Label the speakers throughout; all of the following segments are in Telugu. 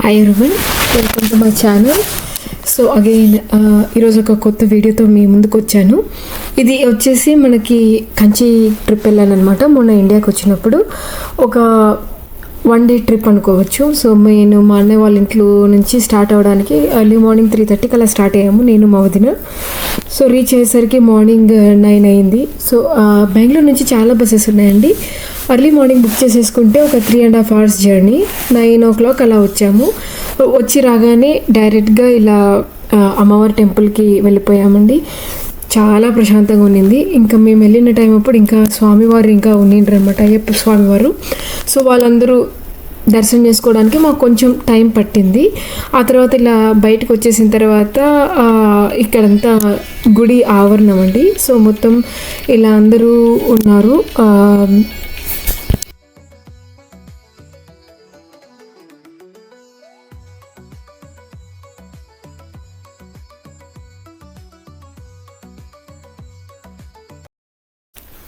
Speaker 1: Hi everyone, welcome to my channel. So again ఈరోజు ఒక కొత్త వీడియోతో మీ ముందుకు వచ్చాను. ఇది వచ్చేసి మనకి కంచి ట్రిప్ వెళ్ళాను అనమాట. మొన్న ఇండియాకి వచ్చినప్పుడు ఒక 1 డే ట్రిప్ అనుకోవచ్చు. సో నేను మా అన్నయ్య వాళ్ళ ఇంట్లో నుంచి స్టార్ట్ అవ్వడానికి ఎర్లీ మార్నింగ్ 3:30కి అలా స్టార్ట్ అయ్యాము, నేను మా వదిన. సో రీచ్ అయ్యేసరికి మార్నింగ్ 9 అయింది. సో బెంగళూరు నుంచి చాలా బస్సెస్ ఉన్నాయండి. ఎర్లీ మార్నింగ్ బుక్ చేసేసుకుంటే ఒక 3.5 hours జర్నీ. 9 o'clock అలా వచ్చాము. వచ్చి రాగానే డైరెక్ట్గా ఇలా అమ్మవారి టెంపుల్కి వెళ్ళిపోయామండి. చాలా ప్రశాంతంగా ఉన్నింది. ఇంకా మేము వెళ్ళిన టైం అప్పుడు ఇంకా స్వామివారు ఇంకా ఉండిండ్రు అనమాట, అయ్యప్ప స్వామివారు. సో వాళ్ళందరూ దర్శనం చేసుకోవడానికి మాకు కొంచెం టైం పట్టింది. ఆ తర్వాత ఇలా బయటకు వచ్చేసిన తర్వాత ఇక్కడంతా గుడి ఆవరణం అండి. సో మొత్తం ఇలా అందరూ ఉన్నారు.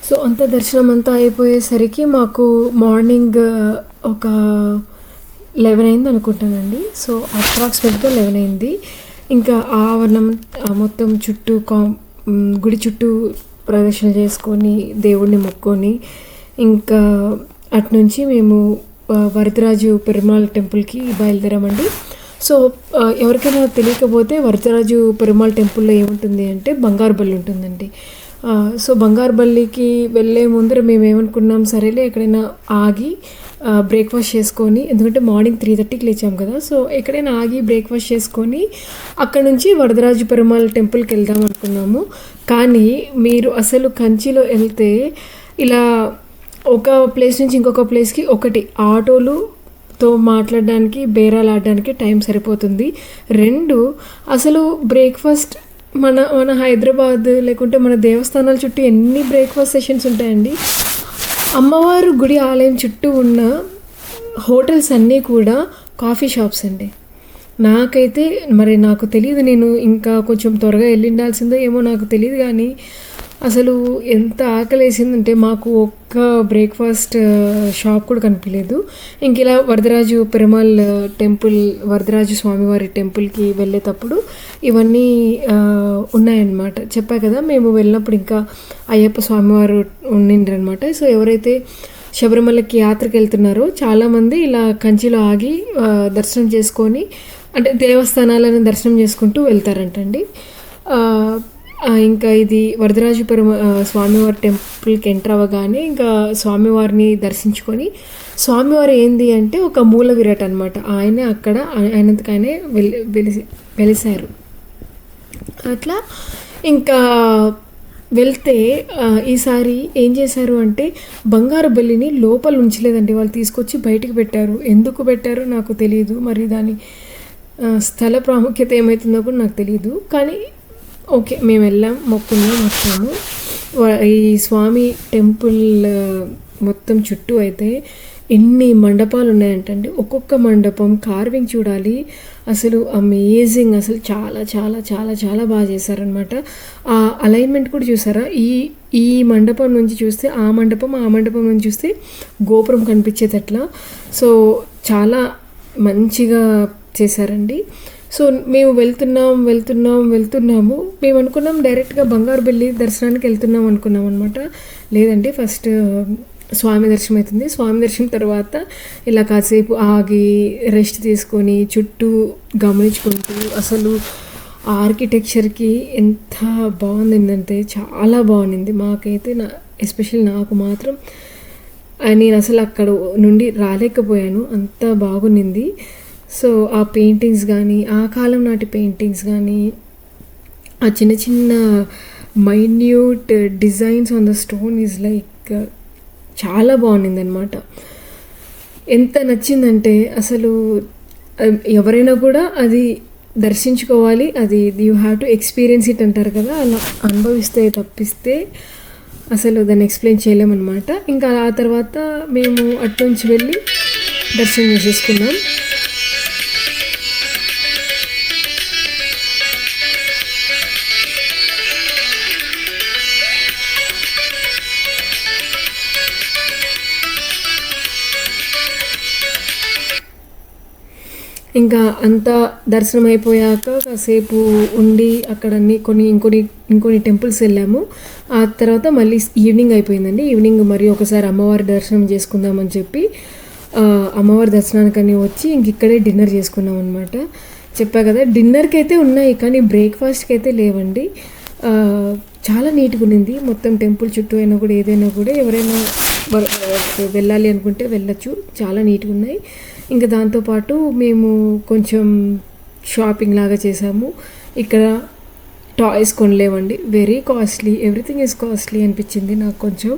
Speaker 1: సో అంత దర్శనం అంతా అయిపోయేసరికి మాకు మార్నింగ్ ఒక 11 అయింది అనుకుంటానండి. సో అప్రాక్సిమేట్గా 11 అయింది. ఇంకా ఆవరణం మొత్తం చుట్టూ గుడి చుట్టూ ప్రదర్శన చేసుకొని దేవుడిని మొక్కుకొని ఇంకా అటునుంచి మేము వరదరాజు పెరుమాళ్ టెంపుల్కి బయలుదేరామండి. సో ఎవరికైనా తెలియకపోతే వరదరాజు పెరుమాళ్ టెంపుల్లో ఏముంటుంది అంటే బంగారు బల్లి ఉంటుందండి. సో బంగారు బల్లికి వెళ్ళే ముందర మేము ఏమనుకున్నాం, సరేలే ఎక్కడైనా ఆగి బ్రేక్ఫాస్ట్ చేసుకొని, ఎందుకంటే మార్నింగ్ 3:30కి లేచాం కదా. సో ఎక్కడైనా ఆగి బ్రేక్ఫాస్ట్ చేసుకొని అక్కడ నుంచి వరదరాజు పెరుమాళ్ టెంపుల్కి వెళ్దాం అనుకున్నాము. కానీ మీరు అసలు కంచిలో వెళ్తే ఇలా ఒక ప్లేస్ నుంచి ఇంకొక ప్లేస్కి ఒకటి ఆటోలుతో మాట్లాడడానికి, బేరాలు ఆడడానికి టైం సరిపోతుంది. 2 అసలు బ్రేక్ఫాస్ట్ మన హైదరాబాద్ లేకుంటే మన దేవస్థానాల చుట్టూ ఎన్ని బ్రేక్ఫాస్ట్ సెషన్స్ ఉంటాయండి. అమ్మవారు గుడి ఆలయం చుట్టూ ఉన్న హోటల్స్ అన్నీ కూడా కాఫీ షాప్స్ అండి. నాకైతే మరి నాకు తెలియదు, నేను ఇంకా కొంచెం త్వరగా వెళ్ళిండాల్సిందో ఏమో నాకు తెలియదు. కానీ అసలు ఎంత ఆకలేసిందంటే మాకు ఒక్క బ్రేక్ఫాస్ట్ షాప్ కూడా కనిపించలేదు. ఇంక ఇలా వరదరాజు పెరుమాళ్ టెంపుల్, వరదరాజు స్వామివారి టెంపుల్కి వెళ్ళేటప్పుడు ఇవన్నీ ఉన్నాయన్నమాట. చెప్పా కదా, మేము వెళ్ళినప్పుడు ఇంకా అయ్యప్ప స్వామివారు ఉండిండ్రనమాట. సో ఎవరైతే శబరిమలకి యాత్రకి వెళ్తున్నారో చాలామంది ఇలా కంచిలో ఆగి దర్శనం చేసుకొని, అంటే దేవస్థానాలను దర్శనం చేసుకుంటూ వెళ్తారంటండి. ఇంకా ఇది వరదరాజు స్వామివారి టెంపుల్కి ఎంటర్ అవ్వగానే ఇంకా స్వామివారిని దర్శించుకొని, స్వామివారు ఏంది అంటే ఒక మూల విరాట్ అనమాట. ఆయనే అక్కడ ఆయనంతకు ఆయనే వెలిసారు. అట్లా ఇంకా వెళ్తే ఈసారి ఏం చేశారు అంటే బంగారు బల్లిని లోపల ఉంచలేదండి, వాళ్ళు తీసుకొచ్చి బయటికి పెట్టారు. ఎందుకు పెట్టారో నాకు తెలియదు, మరి దాని స్థల ప్రాముఖ్యత ఏమవుతుందో కూడా నాకు తెలియదు. కానీ ఓకే, మేము వెళ్ళాం, మొక్కున్నాం, వచ్చాము. ఈ స్వామి టెంపుల్ మొత్తం చుట్టూ అయితే ఎన్ని మండపాలు ఉన్నాయంటండి. ఒక్కొక్క మండపం కార్వింగ్ చూడాలి, అసలు అమేజింగ్. అసలు చాలా చాలా చాలా చాలా బాగా చేశారనమాట. ఆ అలైన్మెంట్ కూడా చూసారా, ఈ మండపం నుంచి చూస్తే ఆ మండపం, ఆ మండపం నుంచి చూస్తే గోపురం కనిపించేటట్లా. సో చాలా మంచిగా చేశారండి. సో మేము వెళ్తున్నాము. మేము అనుకున్నాం డైరెక్ట్గా బంగారు బల్లి దర్శనానికి వెళ్తున్నాం అనుకున్నాం అనమాట. లేదండి, ఫస్ట్ స్వామి దర్శనం అవుతుంది. స్వామి దర్శనం తర్వాత ఇలా కాసేపు ఆగి రెస్ట్ తీసుకొని చుట్టూ గమనించుకుంటూ, అసలు ఆర్కిటెక్చర్కి ఎంత బాగుందంటే చాలా బాగుంది. మాకైతే ఎస్పెషల్లీ నాకు మాత్రం నేను అసలు అక్కడ నుండి రాలేకపోయాను, అంత బాగుంది. సో ఆ పెయింటింగ్స్ కానీ, ఆ కాలం నాటి పెయింటింగ్స్ కానీ, ఆ చిన్న చిన్న minute designs on the stone is like చాలా బాగుంది అనమాట. ఎంత నచ్చిందంటే అసలు ఎవరైనా కూడా అది దర్శించుకోవాలి, అది you have to experience it అంటారు కదా, అలా అనుభవిస్తే తప్పిస్తే అసలు దాన్ని ఎక్స్ప్లెయిన్ చేయలేమన్నమాట. ఇంకా ఆ తర్వాత మేము అటు నుంచి వెళ్ళి దర్శనం చేసేసుకున్నాం. ఇంకా అంతా దర్శనం అయిపోయాక కాసేపు ఉండి అక్కడ ఇంకొన్ని టెంపుల్స్ వెళ్ళాము. ఆ తర్వాత మళ్ళీ ఈవినింగ్ అయిపోయిందండి. ఈవినింగ్ మరి ఒకసారి అమ్మవారి దర్శనం చేసుకుందామని చెప్పి అమ్మవారి దర్శనానికని వచ్చి ఇక్కడే డిన్నర్ చేసుకున్నాం అనమాట. చెప్పా కదా, డిన్నర్కి అయితే ఉన్నాయి కానీ బ్రేక్ఫాస్ట్కి అయితే లేవండి. చాలా నీట్గా ఉన్నింది మొత్తం టెంపుల్ చుట్టూ అయినా కూడా, ఏదైనా కూడా ఎవరైనా వెళ్ళాలి అనుకుంటే వెళ్ళచ్చు, చాలా నీట్గా ఉన్నాయి. ఇంకా దాంతోపాటు మేము కొంచెం షాపింగ్ లాగా చేసాము. ఇక్కడ టాయ్స్ కొనలేమండి, very costly, everything is costly అనిపించింది నాకు కొంచెం.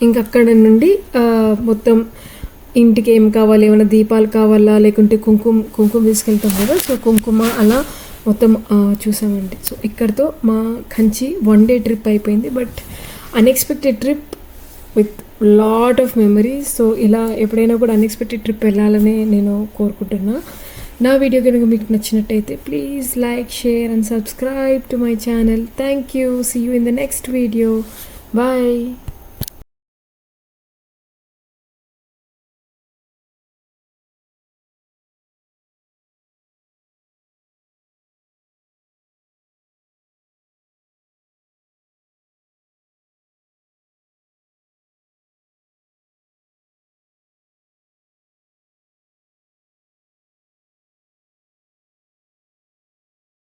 Speaker 1: ఇంకక్కడ నుండి మొత్తం ఇంటికి ఏం కావాలి, ఏమైనా దీపాలు కావాలా లేకుంటే కుంకుమ తీసుకెళ్తాం కదా, సో కుంకుమ అలా మొత్తం చూసామండి. సో ఇక్కడితో మా కంచి 1 డే ట్రిప్ అయిపోయింది, but unexpected trip with lot of memories. So ఇలా ఎప్పుడైనా కూడా అన్ఎక్స్పెక్టెడ్ ట్రిప్ వెళ్ళాలని నేను కోరుకుంటున్నా. నా వీడియో కనుక మీకు నచ్చినట్టయితే please like, share and subscribe to my channel. Thank you. See you in the next video. Bye.